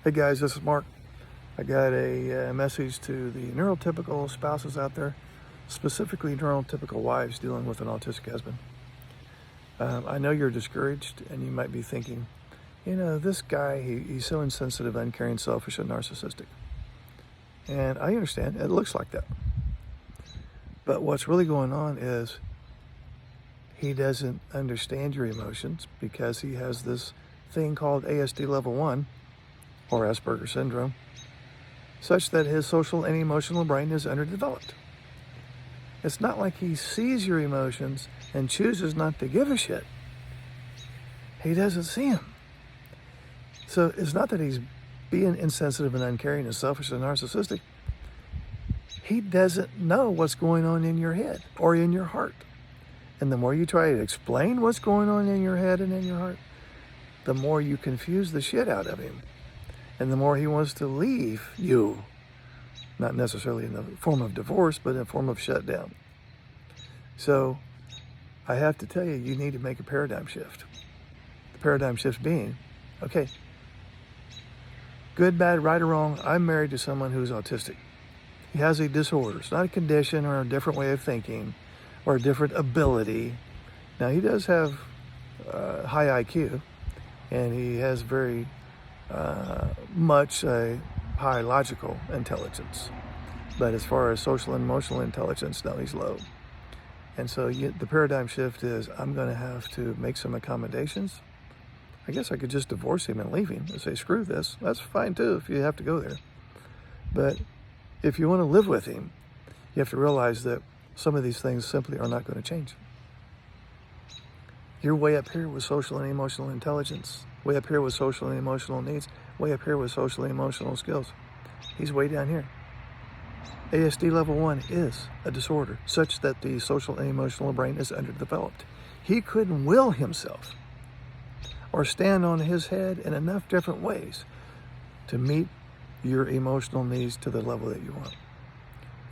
Hey guys, this is Mark. I got a message to the neurotypical spouses out there, specifically neurotypical wives dealing with an autistic husband. I know you're discouraged and you might be thinking, this guy, he's so insensitive, uncaring, selfish, and narcissistic. And I understand, it looks like that. But what's really going on is he doesn't understand your emotions because he has this thing called ASD level 1, or Asperger's syndrome, such that his social and emotional brain is underdeveloped. It's not like he sees your emotions and chooses not to give a shit. He doesn't see them. So it's not that he's being insensitive and uncaring and selfish and narcissistic. He doesn't know what's going on in your head or in your heart. And the more you try to explain what's going on in your head and in your heart, the more you confuse the shit out of him. And the more he wants to leave you, not necessarily in the form of divorce, but in the form of shutdown. So I have to tell you, you need to make a paradigm shift. The paradigm shift being, okay, good, bad, right or wrong, I'm married to someone who's autistic. He has a disorder. It's not a condition or a different way of thinking or a different ability. Now, he does have high IQ, and he has very much a high logical intelligence. But as far as social and emotional intelligence, no, he's low. And so the paradigm shift is, I'm going to have to make some accommodations. I guess I could just divorce him and leave him and say, screw this. That's fine too if you have to go there. But if you want to live with him, you have to realize that some of these things simply are not going to change. You're way up here with social and emotional intelligence, way up here with social and emotional needs, way up here with social and emotional skills. He's way down here. ASD level 1 is a disorder such that the social and emotional brain is underdeveloped. He couldn't will himself or stand on his head in enough different ways to meet your emotional needs to the level that you want.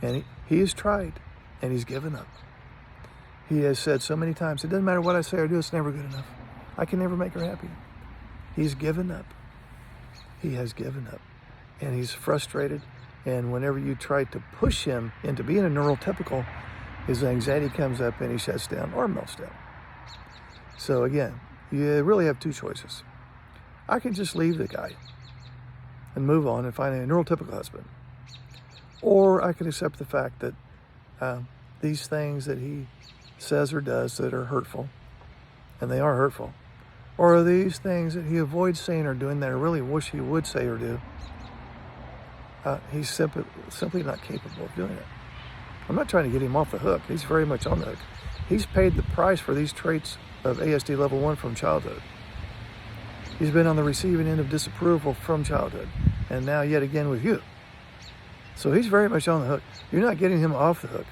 And he has tried, and he's given up. He has said so many times, it doesn't matter what I say or do, it's never good enough. I can never make her happy. He's given up. He has given up. And he's frustrated. And whenever you try to push him into being a neurotypical, his anxiety comes up and he shuts down or melts down. So again, you really have two choices. I can just leave the guy and move on and find a neurotypical husband. Or I can accept the fact that these things that he says or does that are hurtful, and they are hurtful, or these things that he avoids saying or doing that I really wish he would say or do, he's simply not capable of doing it. I'm not trying to get him off the hook. He's very much on the hook. He's paid the price for these traits of ASD level 1 from childhood. He's been on the receiving end of disapproval from childhood, and now yet again with you. So he's very much on the hook. You're not getting him off the hook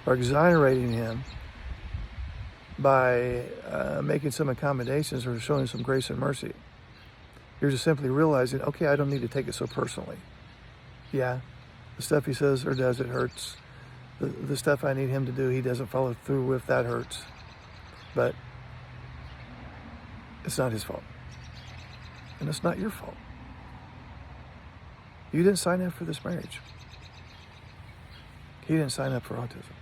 or exonerating him by making some accommodations or showing some grace and mercy. You're just simply realizing, okay, I don't need to take it so personally. Yeah, the stuff he says or does, it hurts. The stuff I need him to do, he doesn't follow through with, that hurts. But it's not his fault. And it's not your fault. You didn't sign up for this marriage. He didn't sign up for autism.